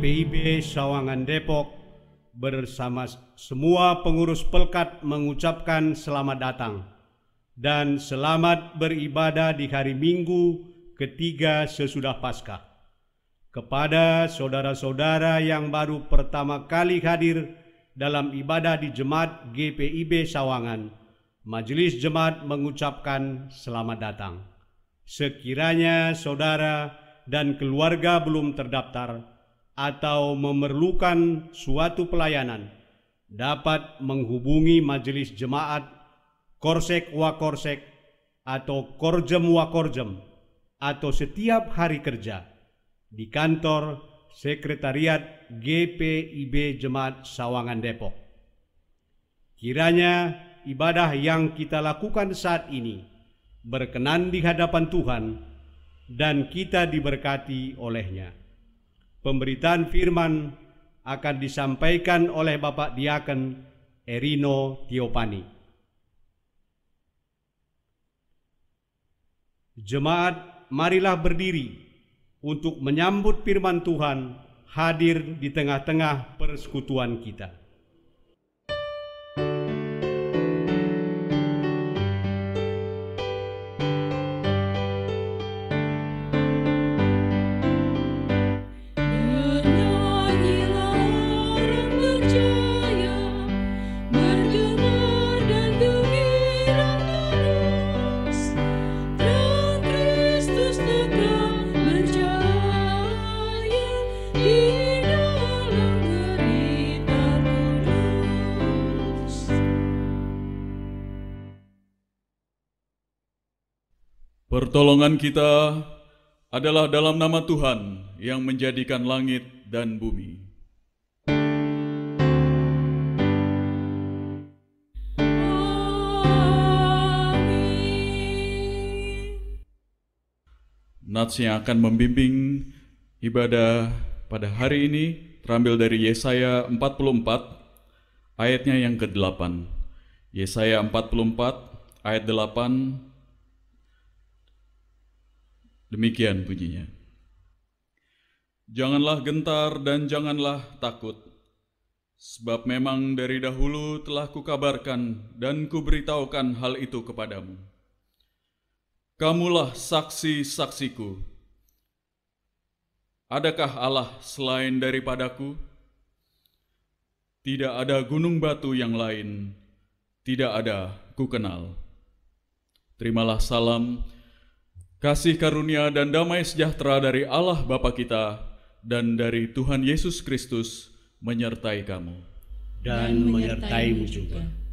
GPIB Sawangan Depok bersama semua pengurus Pelkat mengucapkan selamat datang dan selamat beribadah di hari Minggu ketiga sesudah Paskah. Kepada saudara-saudara yang baru pertama kali hadir dalam ibadah di Jemaat GPIB Sawangan, Majelis Jemaat mengucapkan selamat datang. Sekiranya saudara dan keluarga belum terdaftar atau memerlukan suatu pelayanan, dapat menghubungi Majelis Jemaat, Korsek Wakorsek, atau Korjem Wakorjem, atau setiap hari kerja di kantor Sekretariat GPIB Jemaat Sawangan Depok. Kiranya ibadah yang kita lakukan saat ini berkenan di hadapan Tuhan dan kita diberkati olehnya. Pemberitaan firman akan disampaikan oleh Bapak Diaken Erino Tiopani. Jemaat, marilah berdiri untuk menyambut firman Tuhan hadir di tengah-tengah persekutuan kita. Pertolongan kita adalah dalam nama Tuhan yang menjadikan langit dan bumi. Amin. Nats yang akan membimbing ibadah pada hari ini terambil dari Yesaya 44 ayatnya yang ke-8. Yesaya 44 ayat 8. Demikian bunyinya. Janganlah gentar dan janganlah takut, sebab memang dari dahulu telah kukabarkan dan kuberitahukan hal itu kepadamu. Kamulah saksi-saksiku. Adakah Allah selain daripadaku? Tidak ada gunung batu yang lain, tidak ada kukenal. Terimalah salam, kasih karunia dan damai sejahtera dari Allah Bapa kita dan dari Tuhan Yesus Kristus menyertai kamu. Dan menyertaimu juga.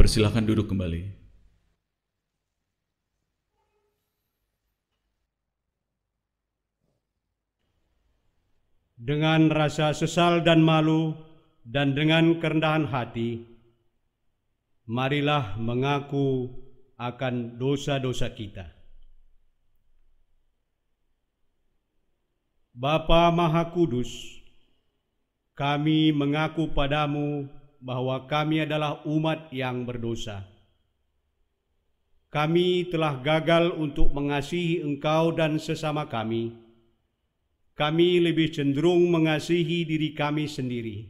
Silakan duduk kembali. Dengan rasa sesal dan malu dan dengan kerendahan hati, marilah mengaku akan dosa-dosa kita. Bapa Maha Kudus, kami mengaku padamu bahwa kami adalah umat yang berdosa. Kami telah gagal untuk mengasihi Engkau dan sesama kami. Kami lebih cenderung mengasihi diri kami sendiri.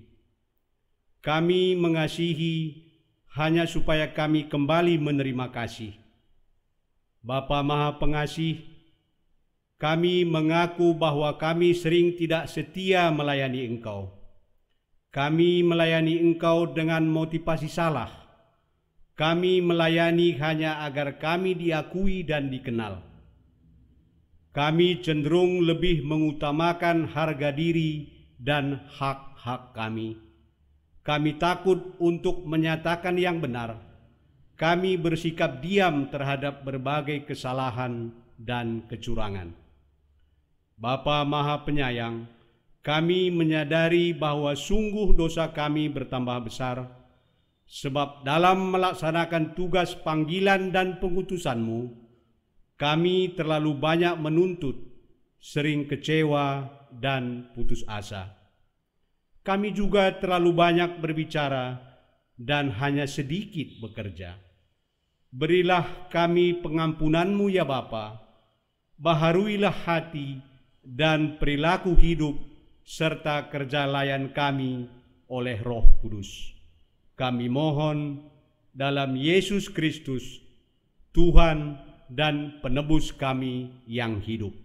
Kami mengasihi hanya supaya kami kembali menerima kasih. Bapa Maha Pengasih, kami mengaku bahwa kami sering tidak setia melayani Engkau. Kami melayani Engkau dengan motivasi salah, Kami melayani hanya agar kami diakui dan dikenal. Kami cenderung lebih mengutamakan harga diri dan hak-hak kami. Kami takut untuk menyatakan yang benar. Kami bersikap diam terhadap berbagai kesalahan dan kecurangan. Bapa Maha Penyayang, kami menyadari bahwa sungguh dosa kami bertambah besar, sebab dalam melaksanakan tugas panggilan dan pengutusan-Mu, kami terlalu banyak menuntut, sering kecewa dan putus asa. Kami juga terlalu banyak berbicara dan hanya sedikit bekerja. Berilah kami pengampunan-Mu ya Bapa, baharuilah hati dan perilaku hidup serta kerja layan kami oleh Roh Kudus. Kami mohon dalam Yesus Kristus, Tuhan dan penebus kami yang hidup.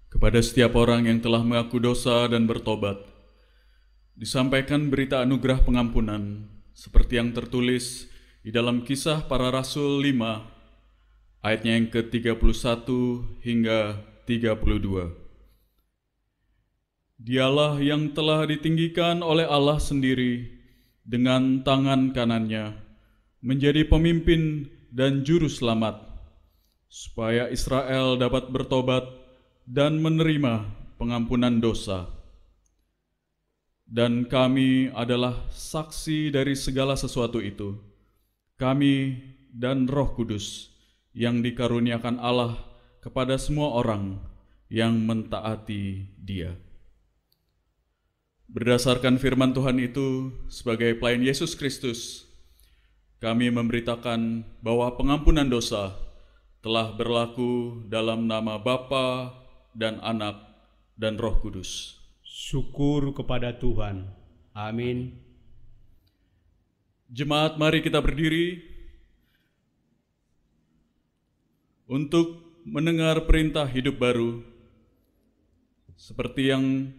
Kepada setiap orang yang telah mengaku dosa dan bertobat, disampaikan berita anugerah pengampunan, seperti yang tertulis di dalam Kisah Para Rasul 5, ayatnya yang ke-31 hingga 32. Dialah yang telah ditinggikan oleh Allah sendiri dengan tangan kanannya, menjadi pemimpin dan juru selamat, supaya Israel dapat bertobat dan menerima pengampunan dosa. Dan kami adalah saksi dari segala sesuatu itu, kami dan Roh Kudus yang dikaruniakan Allah kepada semua orang yang mentaati Dia. Berdasarkan firman Tuhan itu, sebagai pelayan Yesus Kristus, kami memberitakan bahwa pengampunan dosa telah berlaku dalam nama Bapa dan Anak dan Roh Kudus. Syukur kepada Tuhan. Amin. Jemaat, mari kita berdiri untuk mendengar perintah hidup baru, seperti yang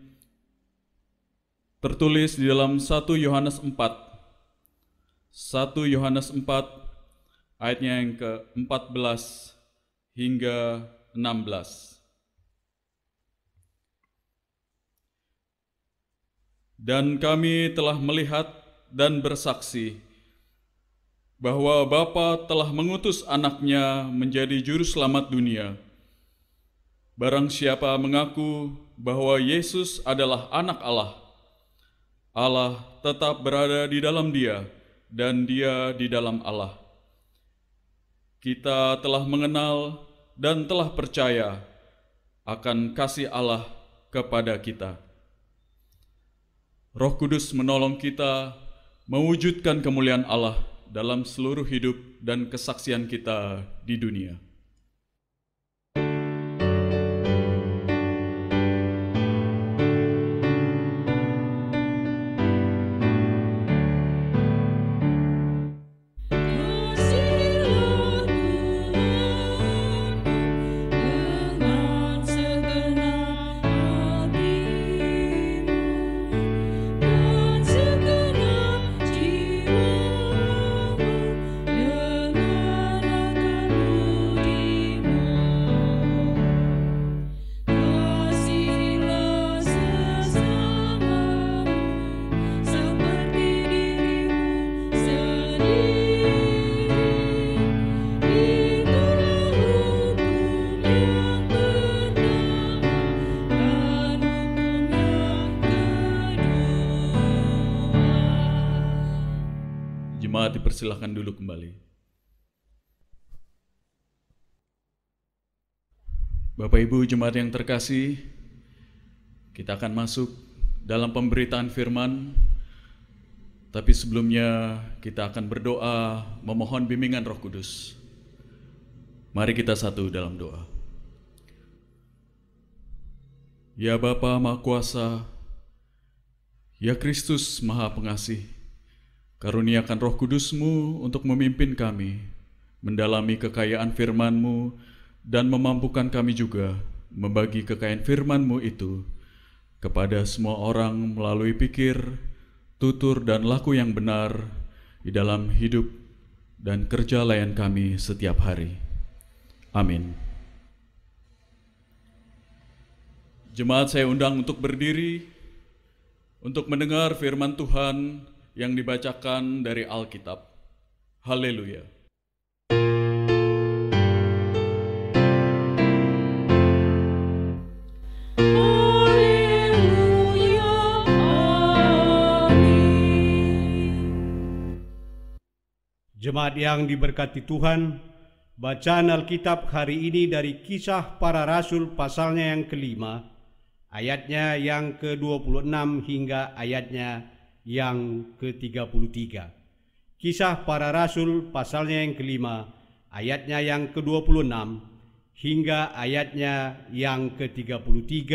tertulis di dalam 1 Yohanes 4. 1 Yohanes 4 ayatnya yang ke-14 hingga 16. Dan kami telah melihat dan bersaksi bahwa Bapa telah mengutus anaknya menjadi juru selamat dunia. Barang siapa mengaku bahwa Yesus adalah anak Allah, Allah tetap berada di dalam dia dan dia di dalam Allah. Kita telah mengenal dan telah percaya akan kasih Allah kepada kita. Roh Kudus menolong kita mewujudkan kemuliaan Allah dalam seluruh hidup dan kesaksian kita di dunia. Dipersilahkan dulu kembali. Bapak Ibu jemaat yang terkasih, kita akan masuk dalam pemberitaan firman. Tapi sebelumnya kita akan berdoa memohon bimbingan Roh Kudus. Mari kita satu dalam doa. Ya Bapa Maha Kuasa, ya Kristus Maha Pengasih, karuniakan Roh Kudus-Mu untuk memimpin kami, mendalami kekayaan firman-Mu, dan memampukan kami juga membagi kekayaan firman-Mu itu kepada semua orang melalui pikir, tutur dan laku yang benar di dalam hidup dan kerja layan kami setiap hari. Amin. Jemaat saya undang untuk berdiri untuk mendengar firman Tuhan yang dibacakan dari Alkitab. Haleluya. Jemaat yang diberkati Tuhan, bacaan Alkitab hari ini dari Kisah Para Rasul pasalnya yang ke-5, ayatnya yang ke-26 hingga ayatnya yang ke-33. Kisah Para Rasul pasalnya yang ke-5, ayatnya yang ke-26 hingga ayatnya yang ke-33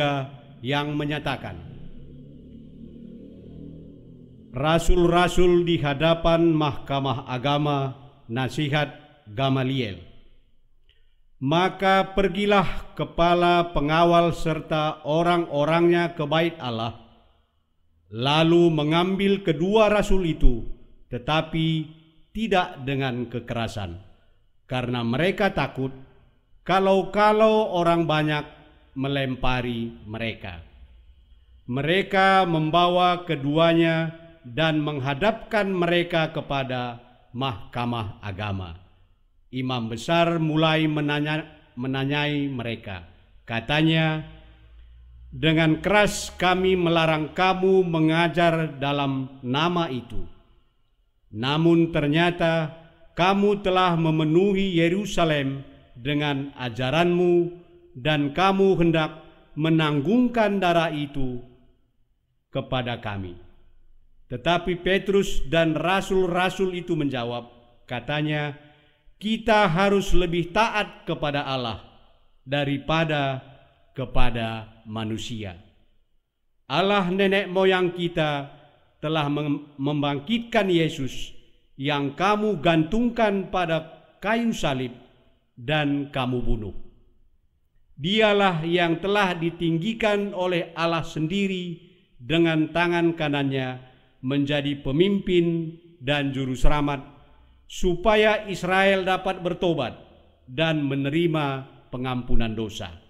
yang menyatakan, Rasul-rasul di hadapan Mahkamah Agama, nasihat Gamaliel. Maka pergilah kepala pengawal serta orang-orangnya ke bait Allah, lalu mengambil kedua rasul itu, tetapi tidak dengan kekerasan, karena mereka takut kalau orang banyak melempari mereka. Mereka membawa keduanya dan menghadapkan mereka kepada Mahkamah Agama. Imam besar mulai menanyai mereka. Katanya, dengan keras kami melarang kamu mengajar dalam nama itu. Namun ternyata kamu telah memenuhi Yerusalem dengan ajaranmu dan kamu hendak menanggungkan darah itu kepada kami. Tetapi Petrus dan rasul-rasul itu menjawab, katanya, kita harus lebih taat kepada Allah daripada kepada manusia. Allah nenek moyang kita telah membangkitkan Yesus yang kamu gantungkan pada kayu salib dan kamu bunuh. Dialah yang telah ditinggikan oleh Allah sendiri dengan tangan kanannya menjadi pemimpin dan juru selamat, supaya Israel dapat bertobat dan menerima pengampunan dosa.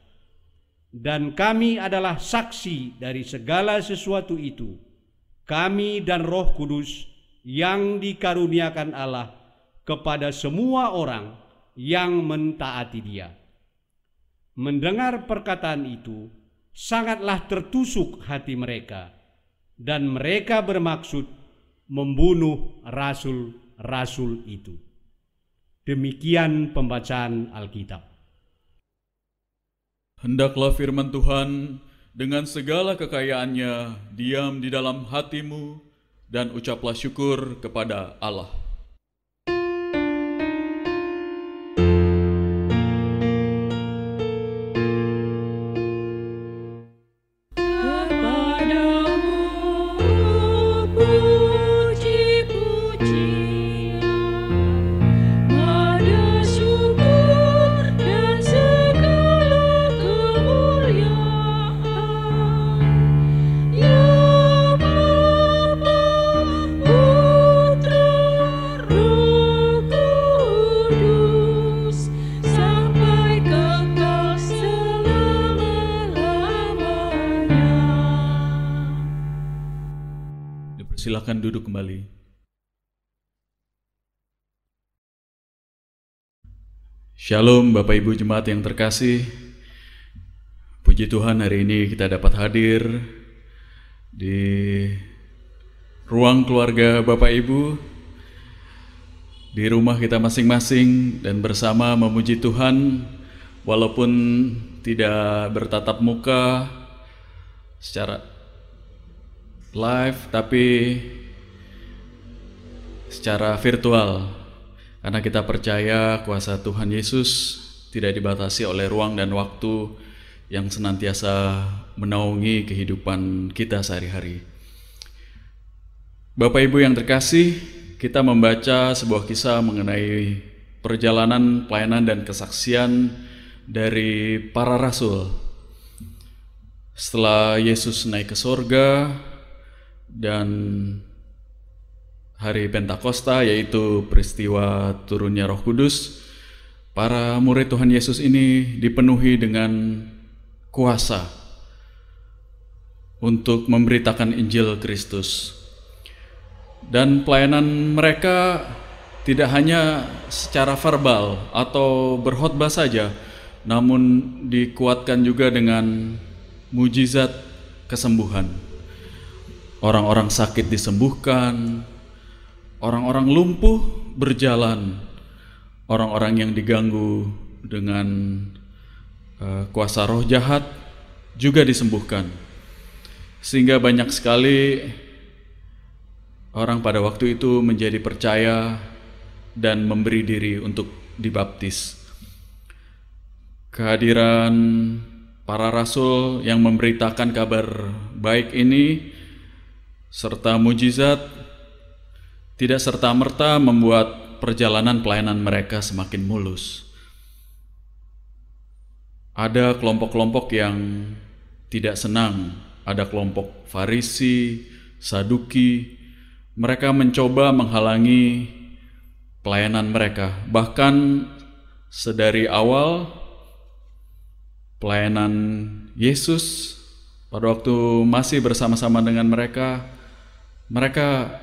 Dan kami adalah saksi dari segala sesuatu itu, kami dan Roh Kudus yang dikaruniakan Allah kepada semua orang yang mentaati Dia. Mendengar perkataan itu, sangatlah tertusuk hati mereka, dan mereka bermaksud membunuh rasul-rasul itu. Demikian pembacaan Alkitab. Hendaklah firman Tuhan dengan segala kekayaannya diam di dalam hatimu dan ucaplah syukur kepada Allah. Silakan duduk kembali. Shalom Bapak Ibu Jemaat yang terkasih. Puji Tuhan, hari ini kita dapat hadir di ruang keluarga Bapak Ibu, di rumah kita masing-masing, dan bersama memuji Tuhan walaupun tidak bertatap muka secara live, tapi secara virtual, karena kita percaya kuasa Tuhan Yesus tidak dibatasi oleh ruang dan waktu yang senantiasa menaungi kehidupan kita sehari-hari. Bapak Ibu yang terkasih, kita membaca sebuah kisah mengenai perjalanan pelayanan dan kesaksian dari para rasul. Setelah Yesus naik ke sorga dan hari Pentakosta, yaitu peristiwa turunnya Roh Kudus, para murid Tuhan Yesus ini dipenuhi dengan kuasa untuk memberitakan Injil Kristus. Dan pelayanan mereka tidak hanya secara verbal atau berkhotbah saja, namun dikuatkan juga dengan mujizat kesembuhan. Orang-orang sakit disembuhkan, orang-orang lumpuh berjalan, orang-orang yang diganggu dengan kuasa roh jahat juga disembuhkan. Sehingga banyak sekali orang pada waktu itu menjadi percaya dan memberi diri untuk dibaptis. Kehadiran para rasul yang memberitakan kabar baik ini serta mujizat tidak serta-merta membuat perjalanan pelayanan mereka semakin mulus. Ada kelompok-kelompok yang tidak senang, ada kelompok Farisi, Saduki. Mereka mencoba menghalangi pelayanan mereka. Bahkan sedari awal pelayanan Yesus pada waktu masih bersama-sama dengan mereka, mereka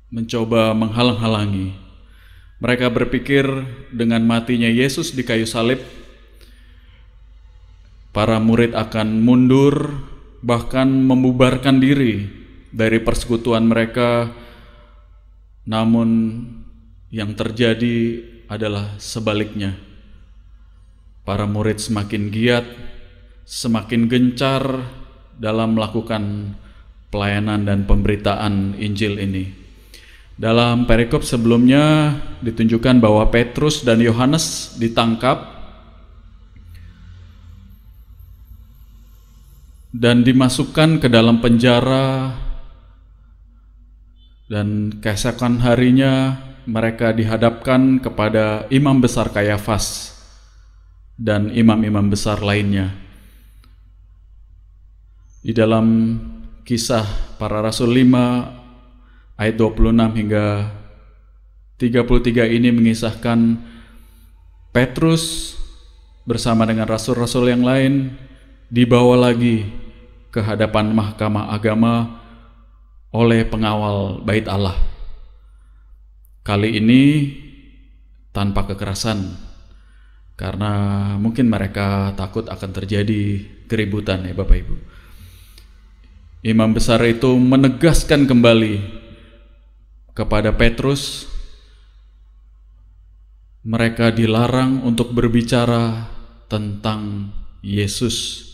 mencoba menghalang-halangi. Mereka berpikir dengan matinya Yesus di kayu salib, para murid akan mundur, bahkan membubarkan diri dari persekutuan mereka. Namun yang terjadi adalah sebaliknya. Para murid semakin giat, semakin gencar dalam melakukan pelayanan dan pemberitaan Injil ini. Dalam perikop sebelumnya ditunjukkan bahwa Petrus dan Yohanes ditangkap dan dimasukkan ke dalam penjara, dan keesokan harinya mereka dihadapkan kepada imam besar Kayafas dan imam-imam besar lainnya. Di dalam Kisah Para Rasul 5 ayat 26 hingga 33 ini mengisahkan Petrus bersama dengan rasul-rasul yang lain dibawa lagi ke hadapan mahkamah agama oleh pengawal bait Allah. Kali ini tanpa kekerasan, karena mungkin mereka takut akan terjadi keributan, ya Bapak Ibu. Imam besar itu menegaskan kembali kepada Petrus, mereka dilarang untuk berbicara tentang Yesus.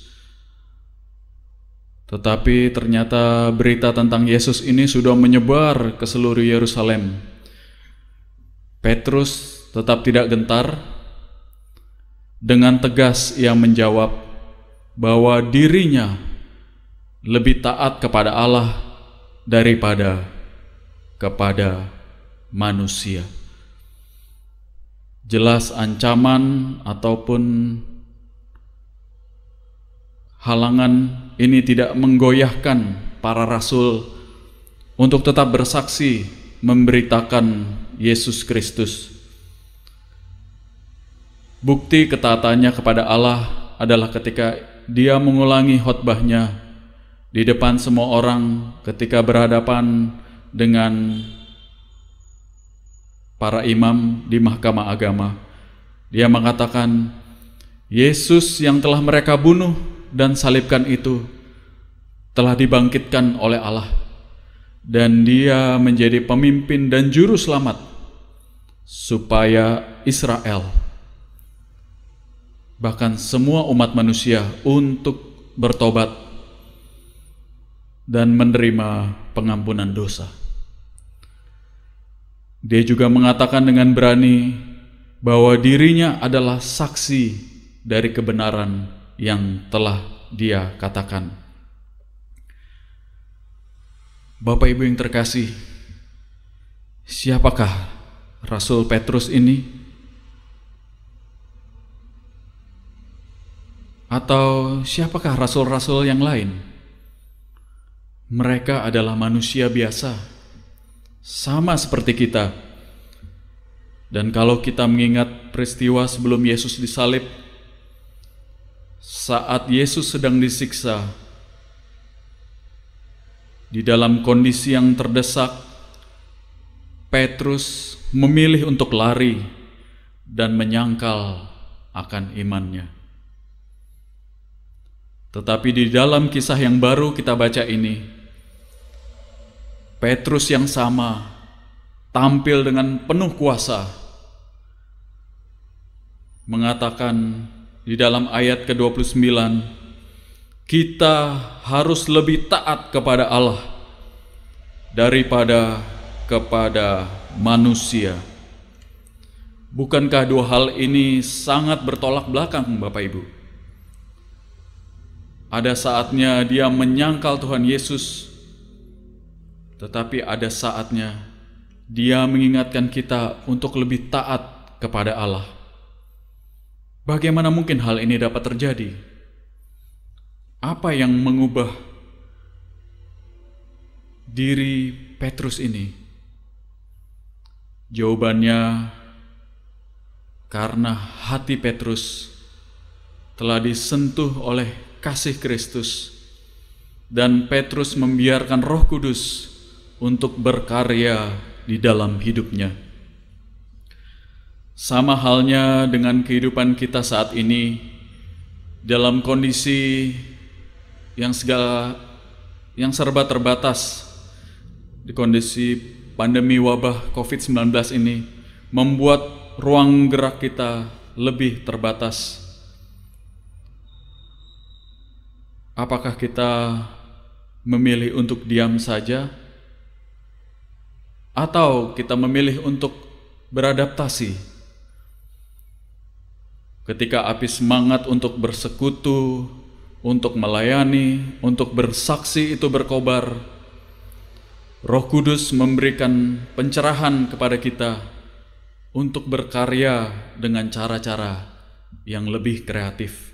Tetapi ternyata berita tentang Yesus ini sudah menyebar ke seluruh Yerusalem. Petrus tetap tidak gentar. Dengan tegas ia menjawab bahwa dirinya lebih taat kepada Allah daripada kepada manusia. Jelas ancaman ataupun halangan ini tidak menggoyahkan para rasul untuk tetap bersaksi memberitakan Yesus Kristus. Bukti ketaatannya kepada Allah adalah ketika dia mengulangi khotbahnya di depan semua orang ketika berhadapan dengan para imam di mahkamah agama. Dia mengatakan, Yesus yang telah mereka bunuh dan salibkan itu telah dibangkitkan oleh Allah, dan dia menjadi pemimpin dan juru selamat supaya Israel, bahkan semua umat manusia, untuk bertobat dan menerima pengampunan dosa. Dia juga mengatakan dengan berani bahwa dirinya adalah saksi dari kebenaran yang telah dia katakan. Bapak Ibu yang terkasih, siapakah Rasul Petrus ini? Atau siapakah rasul-rasul yang lain? Mereka adalah manusia biasa sama seperti kita. Dan kalau kita mengingat peristiwa sebelum Yesus disalib, saat Yesus sedang disiksa, di dalam kondisi yang terdesak, Petrus memilih untuk lari dan menyangkal akan imannya. Tetapi di dalam kisah yang baru kita baca ini, Petrus yang sama tampil dengan penuh kuasa, mengatakan di dalam ayat ke-29, kita harus lebih taat kepada Allah daripada kepada manusia. Bukankah dua hal ini sangat bertolak belakang, Bapak Ibu? Ada saatnya dia menyangkal Tuhan Yesus, tetapi ada saatnya dia mengingatkan kita untuk lebih taat kepada Allah. Bagaimana mungkin hal ini dapat terjadi? Apa yang mengubah diri Petrus ini? Jawabannya, karena hati Petrus telah disentuh oleh kasih Kristus, dan Petrus membiarkan Roh Kudus untuk berkarya di dalam hidupnya. Sama halnya dengan kehidupan kita saat ini, dalam kondisi yang serba terbatas, di kondisi pandemi wabah COVID-19 ini, membuat ruang gerak kita lebih terbatas. Apakah kita memilih untuk diam saja, atau kita memilih untuk beradaptasi? Ketika api semangat untuk bersekutu, untuk melayani, untuk bersaksi itu berkobar, Roh Kudus memberikan pencerahan kepada kita untuk berkarya dengan cara-cara yang lebih kreatif.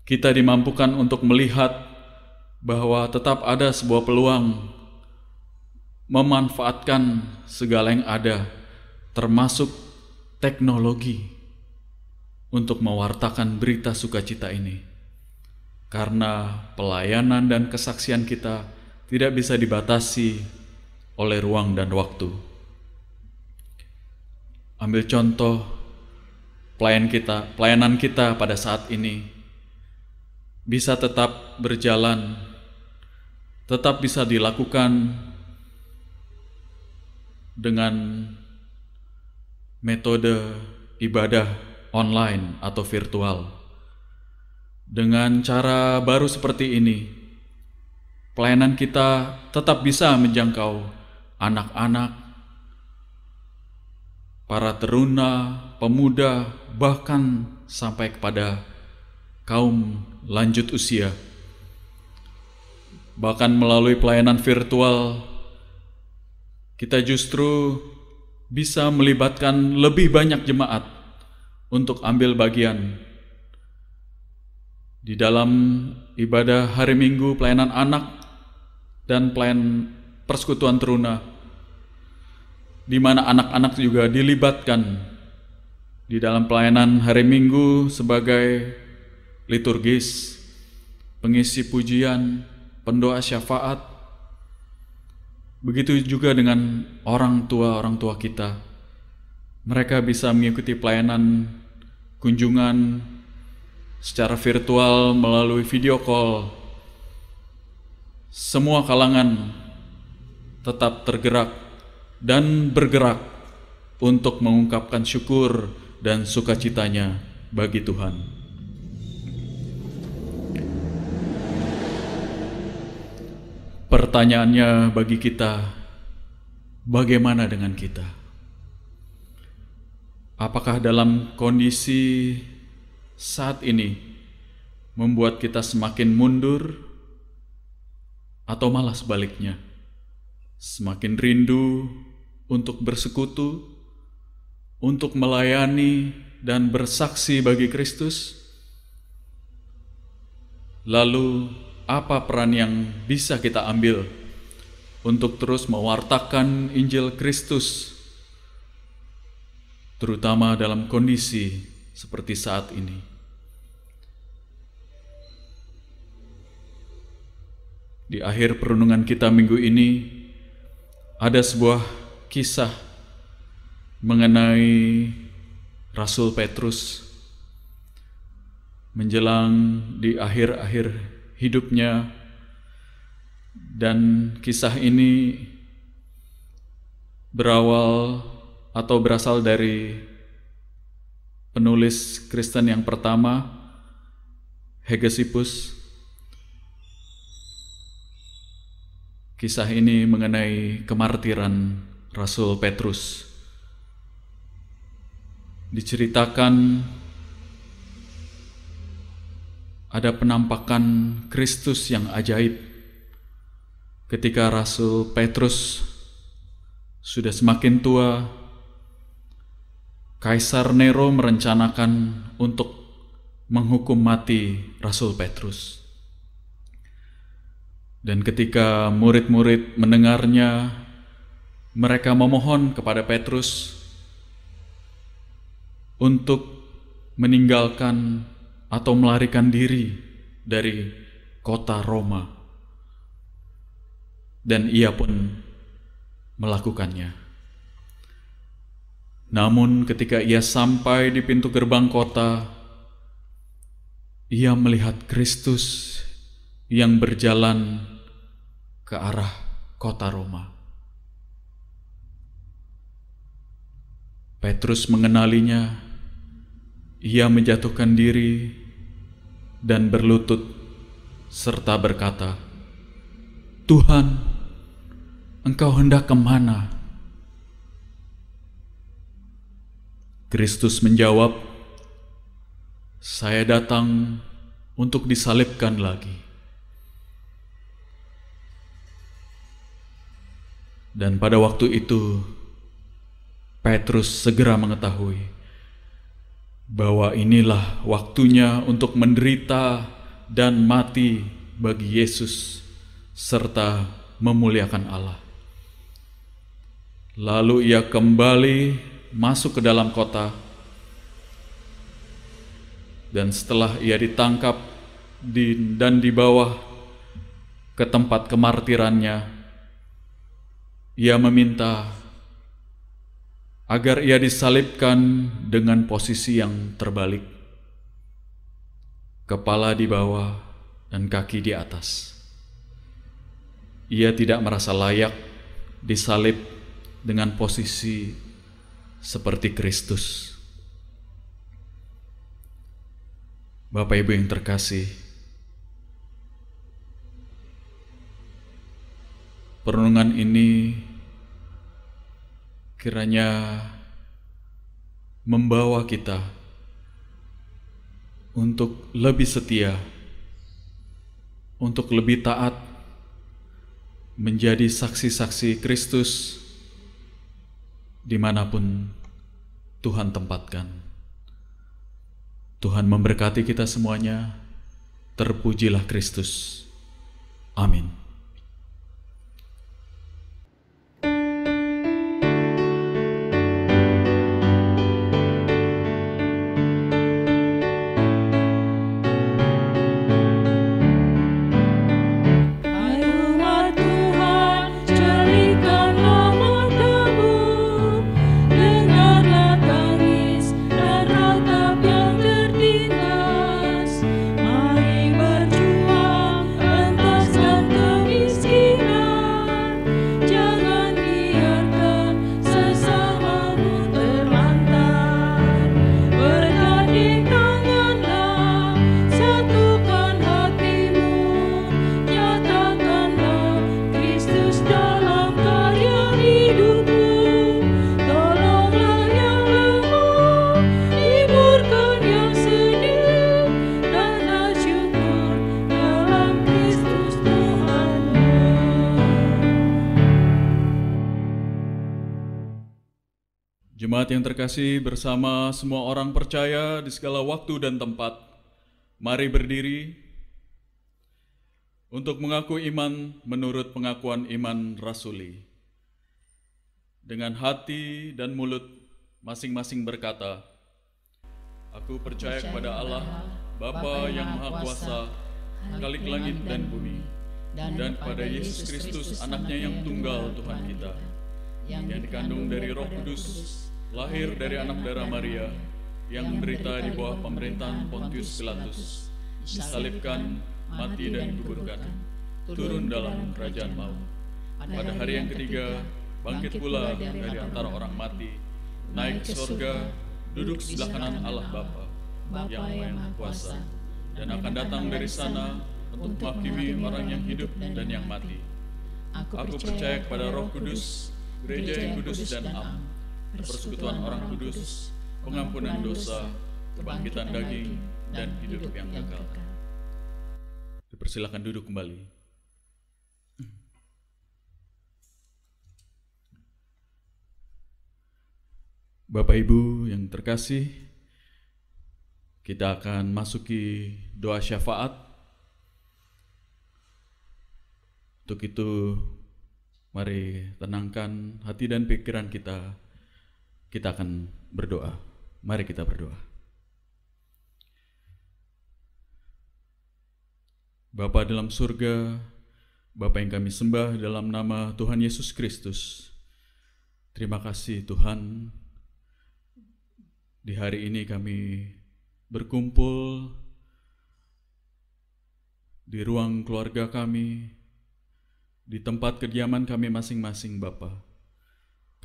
Kita dimampukan untuk melihat bahwa tetap ada sebuah peluang memanfaatkan segala yang ada, termasuk teknologi, untuk mewartakan berita sukacita ini. Karena pelayanan dan kesaksian kita tidak bisa dibatasi oleh ruang dan waktu. Ambil contoh pelayanan kita pada saat ini bisa tetap berjalan, tetap bisa dilakukan dengan metode ibadah online atau virtual. Dengan cara baru seperti ini, pelayanan kita tetap bisa menjangkau anak-anak, para teruna, pemuda, bahkan sampai kepada kaum lanjut usia. Bahkan melalui pelayanan virtual, kita justru bisa melibatkan lebih banyak jemaat untuk ambil bagian di dalam ibadah hari Minggu, pelayanan anak, dan pelayanan persekutuan teruna, di mana anak-anak juga dilibatkan di dalam pelayanan hari Minggu sebagai liturgis, pengisi pujian, pendoa syafaat. Begitu juga dengan orang tua kita. Mereka bisa mengikuti pelayanan kunjungan secara virtual melalui video call. Semua kalangan tetap tergerak dan bergerak untuk mengungkapkan syukur dan sukacitanya bagi Tuhan. Pertanyaannya bagi kita, bagaimana dengan kita? Apakah dalam kondisi saat ini membuat kita semakin mundur, atau malah sebaliknya, semakin rindu untuk bersekutu, untuk melayani dan bersaksi bagi Kristus? Lalu apa peran yang bisa kita ambil untuk terus mewartakan Injil Kristus, terutama dalam kondisi seperti saat ini. Di akhir perenungan kita minggu ini, ada sebuah kisah mengenai Rasul Petrus menjelang di akhir-akhir hidupnya, dan kisah ini berawal atau berasal dari penulis Kristen yang pertama, Hegesippus. Kisah ini mengenai kemartiran Rasul Petrus. Diceritakan ada penampakan Kristus yang ajaib ketika Rasul Petrus sudah semakin tua. Kaisar Nero merencanakan untuk menghukum mati Rasul Petrus. Dan ketika murid-murid mendengarnya, mereka memohon kepada Petrus untuk meninggalkan atau melarikan diri dari kota Roma. Dan ia pun melakukannya. Namun ketika ia sampai di pintu gerbang kota, ia melihat Kristus yang berjalan ke arah kota Roma. Petrus mengenalinya, ia menjatuhkan diri dan berlutut serta berkata, "Tuhan, Engkau hendak kemana?" Kristus menjawab, "Saya datang untuk disalibkan lagi." Dan pada waktu itu, Petrus segera mengetahui bahwa inilah waktunya untuk menderita dan mati bagi Yesus serta memuliakan Allah. Lalu ia kembali masuk ke dalam kota, dan setelah ia ditangkap dan dibawa ke tempat kemartirannya, ia meminta agar ia disalibkan dengan posisi yang terbalik, kepala di bawah dan kaki di atas. Ia tidak merasa layak disalib dengan posisi seperti Kristus. Bapak Ibu yang terkasih, perenungan ini kiranya membawa kita untuk lebih setia, untuk lebih taat, menjadi saksi-saksi Kristus dimanapun Tuhan tempatkan. Tuhan memberkati kita semuanya. Terpujilah Kristus. Amin. Jemaat yang terkasih, bersama semua orang percaya di segala waktu dan tempat, mari berdiri. untuk mengaku iman menurut pengakuan iman rasuli. Dengan hati dan mulut masing-masing berkata, "Aku percaya kepada Allah, Bapa yang Maha Kuasa, Khalik langit dan bumi, dan kepada Yesus Kristus, Anaknya yang tunggal Tuhan kita, yang dikandung dari Roh Kudus, lahir dari anak darah Maria, yang menderita di bawah pemerintahan Pontius Pilatus, disalibkan, mati dan dikuburkan, turun dalam kerajaan maut. Pada hari yang ketiga, bangkit pula dari antara orang mati, naik ke surga, duduk sebelah kanan Allah Bapa, yang Maha Kuasa, dan akan datang dari sana untuk menghakimi orang yang hidup dan yang mati. Aku percaya kepada Roh Kudus, gereja yang kudus dan am, persekutuan orang kudus, pengampunan dosa, kebangkitan daging, dan hidup yang kekal." Dipersilakan duduk kembali. Bapak Ibu yang terkasih, kita akan masuki doa syafaat. Untuk itu, mari tenangkan hati dan pikiran kita. Kita akan berdoa. Mari kita berdoa. Bapa dalam surga, Bapa yang kami sembah dalam nama Tuhan Yesus Kristus, terima kasih Tuhan. Di hari ini kami berkumpul di ruang keluarga kami, di tempat kediaman kami masing-masing Bapa.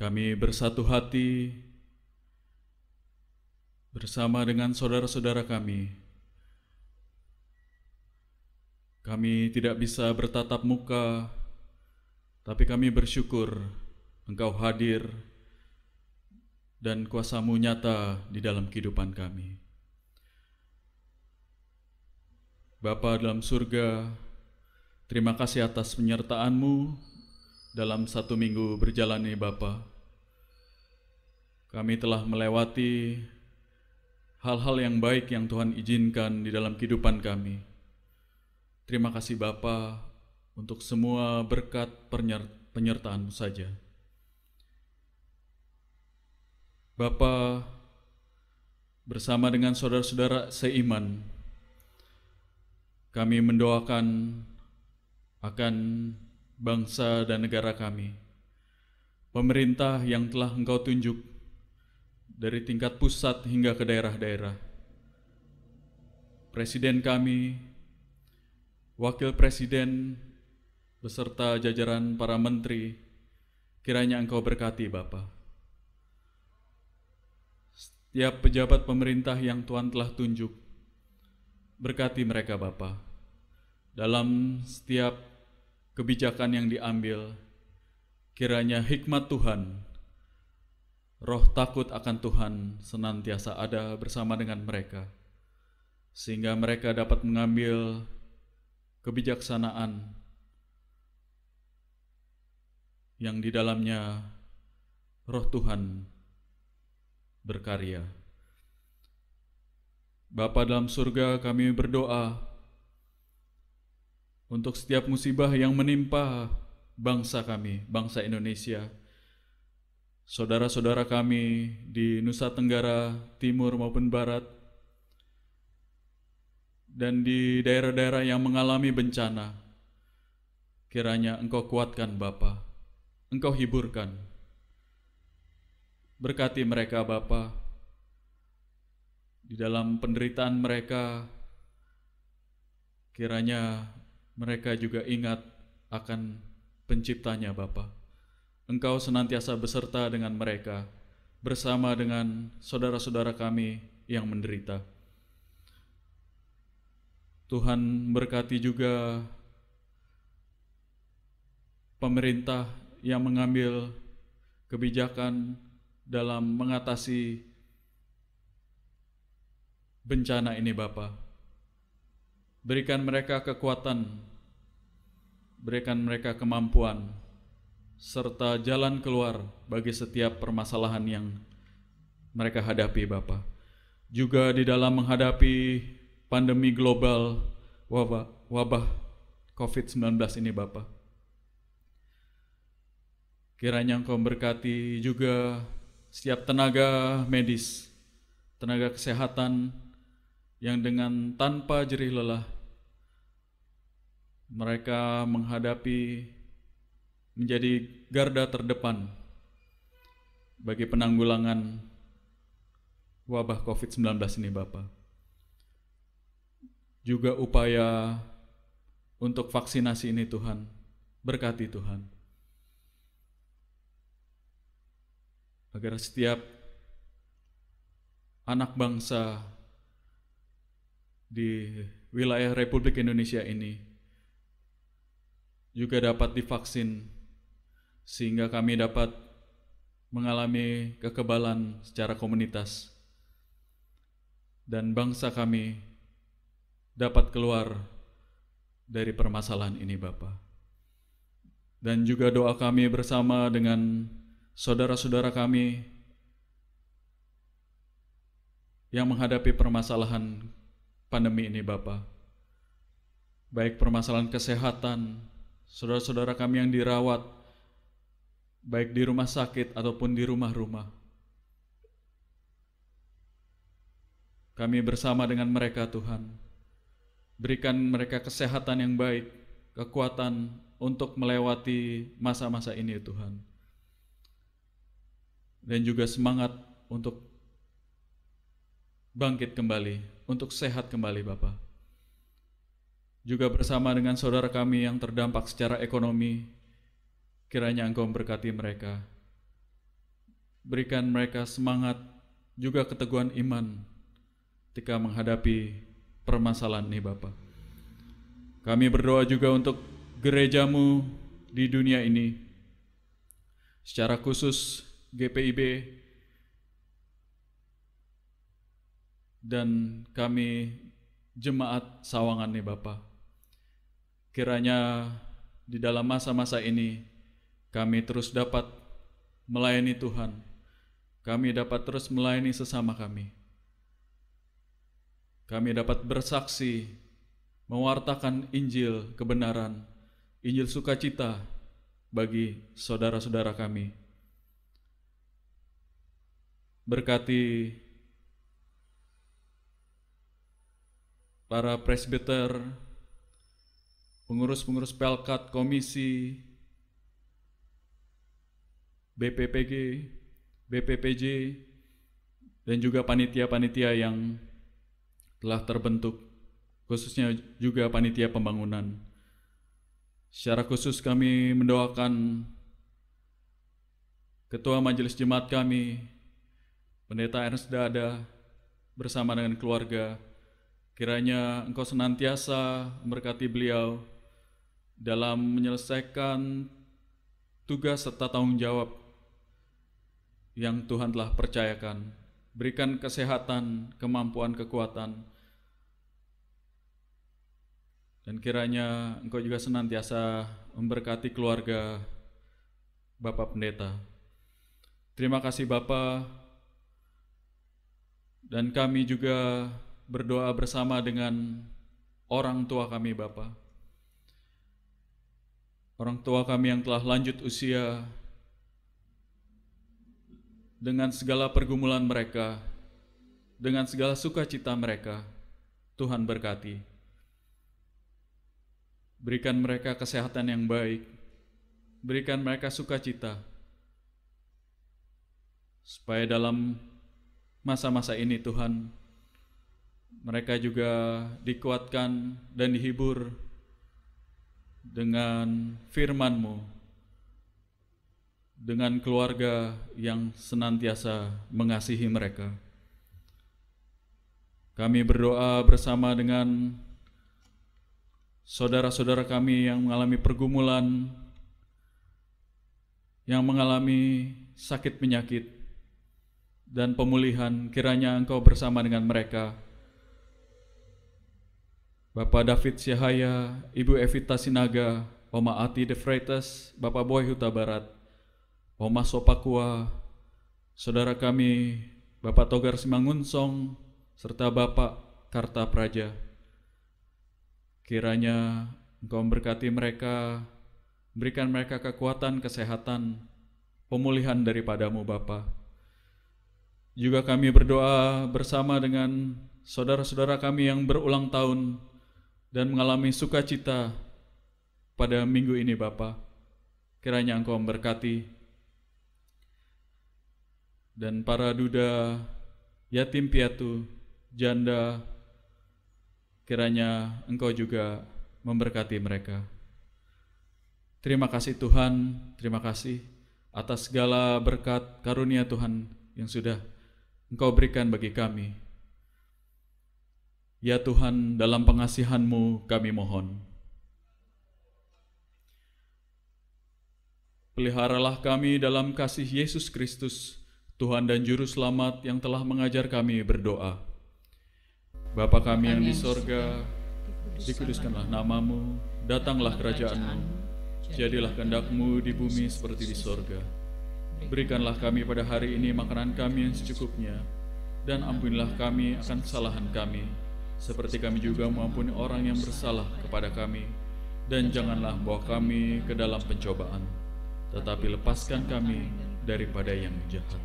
Kami bersatu hati bersama dengan saudara-saudara kami. Kami tidak bisa bertatap muka, tapi kami bersyukur Engkau hadir dan kuasa-Mu nyata di dalam kehidupan kami. Bapa dalam surga, terima kasih atas penyertaan-Mu dalam 1 minggu berjalan ini Bapa. Kami telah melewati hal-hal yang baik yang Tuhan izinkan di dalam kehidupan kami. Terima kasih Bapa untuk semua berkat penyertaan-Mu saja. Bapa, bersama dengan saudara-saudara seiman, kami mendoakan akan bangsa dan negara kami, pemerintah yang telah Engkau tunjuk dari tingkat pusat hingga ke daerah-daerah, Presiden kami, Wakil Presiden, beserta jajaran para menteri, kiranya Engkau berkati Bapa. Setiap pejabat pemerintah yang Tuhan telah tunjuk, berkati mereka Bapa. Dalam setiap kebijakan yang diambil, kiranya hikmat Tuhan, roh takut akan Tuhan senantiasa ada bersama dengan mereka, sehingga mereka dapat mengambil kebijaksanaan yang di dalamnya roh Tuhan berkarya. Bapa dalam surga, kami berdoa untuk setiap musibah yang menimpa bangsa kami, bangsa Indonesia, saudara-saudara kami di Nusa Tenggara Timur maupun Barat, dan di daerah-daerah yang mengalami bencana. Kiranya Engkau kuatkan Bapa, Engkau hiburkan. Berkati mereka Bapa, di dalam penderitaan mereka, kiranya mereka juga ingat akan Penciptanya Bapa. Engkau senantiasa beserta dengan mereka, bersama dengan saudara-saudara kami yang menderita. Tuhan berkati juga pemerintah yang mengambil kebijakan dalam mengatasi bencana ini Bapa. Berikan mereka kekuatan, berikan mereka kemampuan, serta jalan keluar bagi setiap permasalahan yang mereka hadapi Bapa. Juga di dalam menghadapi pandemi global, wabah COVID-19 ini Bapa. Kiranya Engkau berkati juga setiap tenaga medis, tenaga kesehatan yang dengan tanpa jerih lelah mereka menghadapi menjadi garda terdepan bagi penanggulangan wabah COVID-19 ini Bapa. Juga upaya untuk vaksinasi ini Tuhan, berkati Tuhan. Agar setiap anak bangsa di wilayah Republik Indonesia ini juga dapat divaksin, sehingga kami dapat mengalami kekebalan secara komunitas dan bangsa kami dapat keluar dari permasalahan ini Bapa. Dan juga doa kami bersama dengan saudara-saudara kami yang menghadapi permasalahan pandemi ini Bapa. Baik permasalahan kesehatan, saudara-saudara kami yang dirawat, baik di rumah sakit ataupun di rumah-rumah. Kami bersama dengan mereka Tuhan. Berikan mereka kesehatan yang baik, kekuatan untuk melewati masa-masa ini Tuhan. Dan juga semangat untuk bangkit kembali, untuk sehat kembali Bapa. Juga bersama dengan saudara kami yang terdampak secara ekonomi, kiranya Engkau memberkati mereka. Berikan mereka semangat, juga keteguhan iman ketika menghadapi permasalahan ini Bapa. Kami berdoa juga untuk gerejamu di dunia ini, secara khusus GPIB, dan kami jemaat Sawangan nih Bapa. Kiranya di dalam masa-masa ini kami terus dapat melayani Tuhan. Kami dapat terus melayani sesama kami. Kami dapat bersaksi, mewartakan Injil kebenaran, Injil sukacita bagi saudara-saudara kami. Berkati para presbiter, pengurus-pengurus Pelkat, komisi, BPPG, BPPJ, dan juga panitia-panitia yang telah terbentuk, khususnya juga panitia pembangunan. Secara khusus kami mendoakan Ketua Majelis Jemaat kami, Pendeta Ernest Dada, bersama dengan keluarga. Kiranya Engkau senantiasa memberkati beliau dalam menyelesaikan tugas serta tanggung jawab yang Tuhan telah percayakan. Berikan kesehatan, kemampuan, kekuatan, dan kiranya Engkau juga senantiasa memberkati keluarga Bapak Pendeta. Terima kasih Bapak, dan kami juga berdoa bersama dengan orang tua kami Bapak. Orang tua kami yang telah lanjut usia, dengan segala pergumulan mereka, dengan segala sukacita mereka, Tuhan berkati. Berikan mereka kesehatan yang baik, berikan mereka sukacita, supaya dalam masa-masa ini Tuhan, mereka juga dikuatkan dan dihibur dengan firman-Mu, dengan keluarga yang senantiasa mengasihi mereka. Kami berdoa bersama dengan saudara-saudara kami yang mengalami pergumulan, yang mengalami sakit penyakit dan pemulihan. Kiranya Engkau bersama dengan mereka. Bapak David Syahaya, Ibu Evita Sinaga, Oma Ati De Freitas, Bapak Boy Huta Barat, Oma Sopakua, saudara kami Bapak Togar Simangunsong, serta Bapak Karta Praja. Kiranya Engkau memberkati mereka, berikan mereka kekuatan, kesehatan, pemulihan daripadamu Bapa. Juga kami berdoa bersama dengan saudara-saudara kami yang berulang tahun dan mengalami sukacita pada minggu ini Bapa. Kiranya Engkau memberkati, dan para duda, yatim piatu, janda, kiranya Engkau juga memberkati mereka. Terima kasih Tuhan, terima kasih atas segala berkat karunia Tuhan yang sudah Engkau berikan bagi kami. Ya Tuhan, dalam pengasihan-Mu kami mohon. Peliharalah kami dalam kasih Yesus Kristus, Tuhan dan Juru Selamat yang telah mengajar kami berdoa. Bapa kami yang di sorga, dikuduskanlah nama-Mu, datanglah kerajaan-Mu, jadilah kehendak-Mu di bumi seperti di sorga. Berikanlah kami pada hari ini makanan kami yang secukupnya, dan ampunilah kami akan kesalahan kami, seperti kami juga mengampuni orang yang bersalah kepada kami. Dan janganlah bawa kami ke dalam pencobaan, tetapi lepaskan kami daripada yang jahat.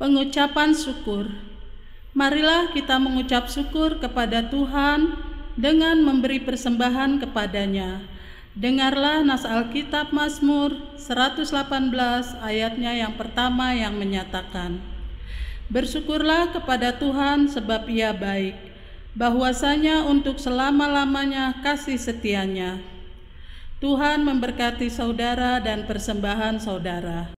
Pengucapan syukur. Marilah kita mengucap syukur kepada Tuhan dengan memberi persembahan kepadanya. Dengarlah nas Alkitab Mazmur 118 ayatnya yang pertama yang menyatakan, bersyukurlah kepada Tuhan sebab Ia baik, bahwasanya untuk selama-lamanya kasih setianya. Tuhan memberkati saudara dan persembahan saudara.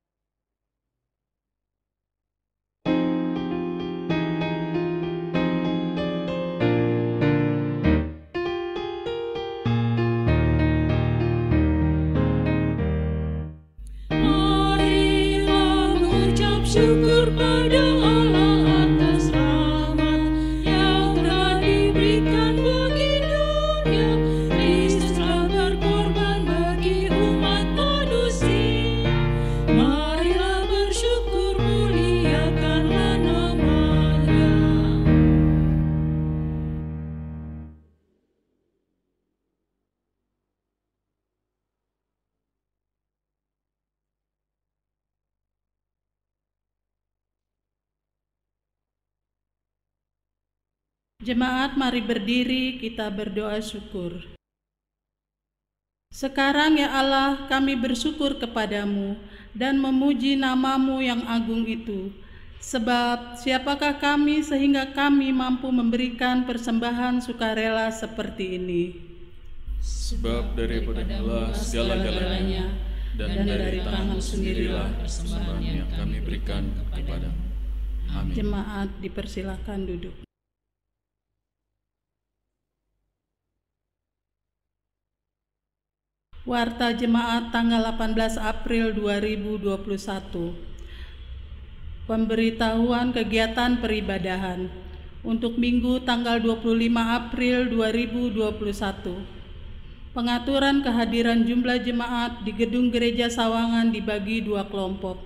Syukur pada Allah atas rahmat yang telah diberikan bagi dunia. Kristus telah berkorban bagi umat manusia. Marilah bersyukur, muliakanlah nama-Nya. Jemaat, mari berdiri, kita berdoa syukur. Sekarang ya Allah, kami bersyukur kepadamu dan memuji nama-Mu yang agung itu. Sebab siapakah kami sehingga kami mampu memberikan persembahan sukarela seperti ini? Sebab daripada segala-galanya dan dari tangan-Mu sendirilah persembahan yang kami berikan kepadamu. Amin. Jemaat dipersilakan duduk. Warta Jemaat tanggal 18 April 2021. Pemberitahuan kegiatan peribadahan untuk Minggu tanggal 25 April 2021. Pengaturan kehadiran jumlah jemaat di Gedung Gereja Sawangan dibagi dua kelompok.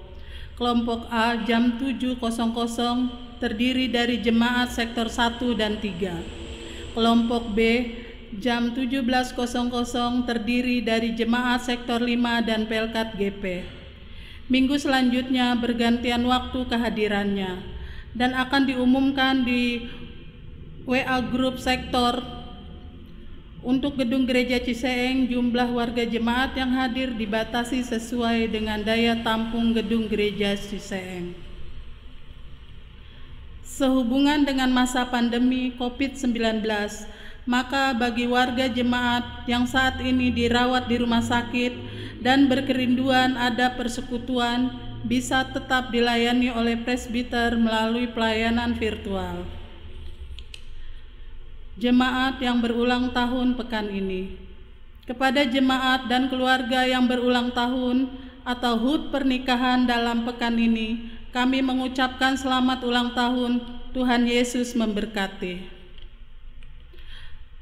Kelompok A jam 7.00 terdiri dari jemaat sektor 1 dan 3. Kelompok B jam 17.00 terdiri dari jemaat sektor 5 dan Pelkat GP. Minggu selanjutnya bergantian waktu kehadirannya dan akan diumumkan di WA grup sektor. Untuk Gedung Gereja Ciseeng, jumlah warga jemaat yang hadir dibatasi sesuai dengan daya tampung Gedung Gereja Ciseeng. Sehubungan dengan masa pandemi COVID-19, maka bagi warga jemaat yang saat ini dirawat di rumah sakit dan berkerinduan ada persekutuan bisa tetap dilayani oleh presbiter melalui pelayanan virtual. Jemaat yang berulang tahun pekan ini. Kepada jemaat dan keluarga yang berulang tahun atau HUT pernikahan dalam pekan ini, kami mengucapkan selamat ulang tahun, Tuhan Yesus memberkati.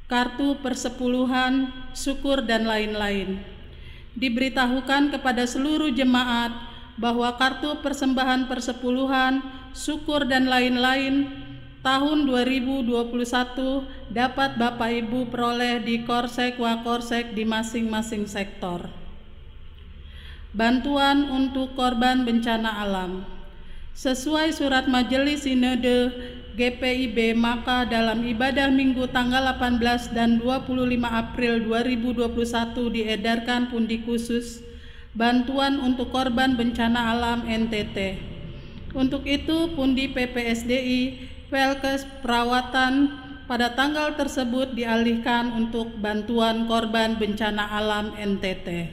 Kartu persepuluhan, syukur dan lain-lain. Diberitahukan kepada seluruh jemaat bahwa kartu persembahan persepuluhan, syukur dan lain-lain tahun 2021 dapat Bapak Ibu peroleh di Korsek Wakorsek di masing-masing sektor. Bantuan untuk korban bencana alam. Sesuai surat Majelis Sinode GPIB, maka dalam ibadah Minggu tanggal 18 dan 25 April 2021 diedarkan pundi khusus bantuan untuk korban bencana alam NTT. Untuk itu pundi PPSDI Pelkes perawatan pada tanggal tersebut dialihkan untuk bantuan korban bencana alam NTT.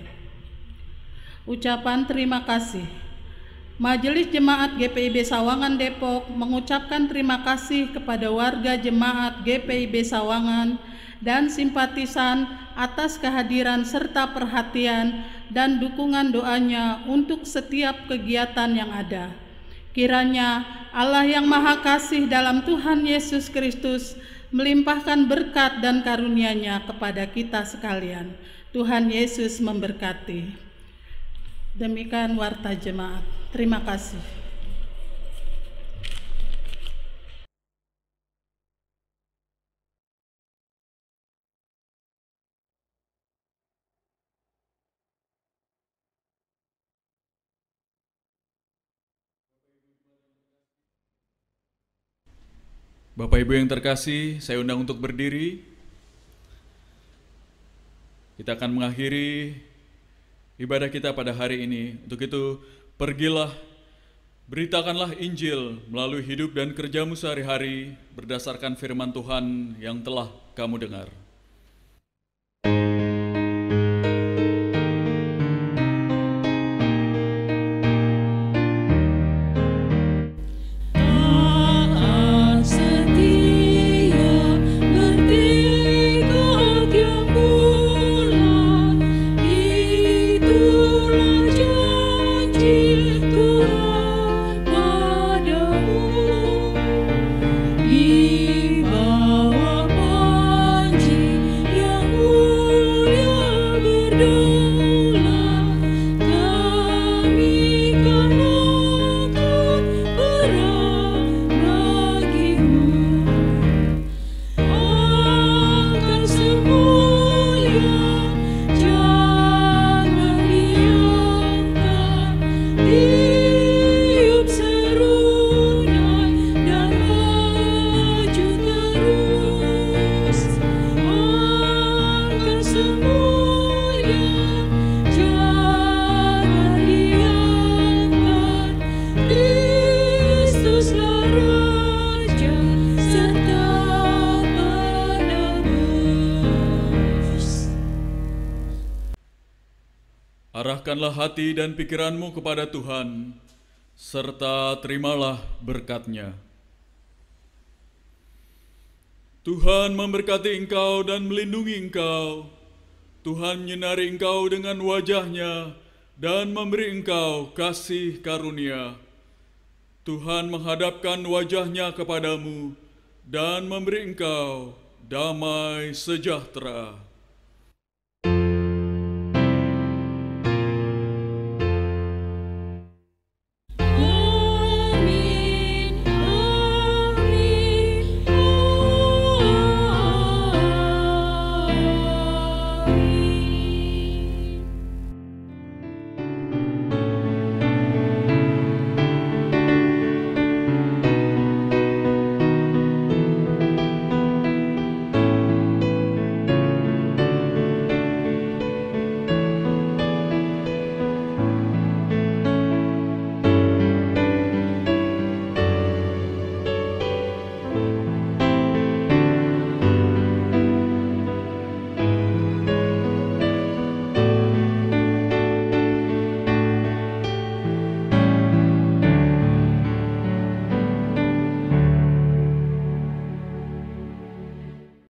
Ucapan terima kasih. Majelis Jemaat GPIB Sawangan Depok mengucapkan terima kasih kepada warga Jemaat GPIB Sawangan dan simpatisan atas kehadiran serta perhatian dan dukungan doanya untuk setiap kegiatan yang ada. Kiranya Allah yang Maha Kasih dalam Tuhan Yesus Kristus melimpahkan berkat dan karunia-Nya kepada kita sekalian. Tuhan Yesus memberkati. Demikian warta jemaat. Terima kasih. Bapak Ibu yang terkasih, saya undang untuk berdiri. Kita akan mengakhiri ibadah kita pada hari ini. Untuk itu, pergilah, beritakanlah Injil melalui hidup dan kerjamu sehari-hari berdasarkan firman Tuhan yang telah kamu dengar. Arahkanlah hati dan pikiranmu kepada Tuhan, serta terimalah berkat-Nya. Tuhan memberkati engkau dan melindungi engkau. Tuhan menyinari engkau dengan wajah-Nya dan memberi engkau kasih karunia. Tuhan menghadapkan wajah-Nya kepadamu dan memberi engkau damai sejahtera.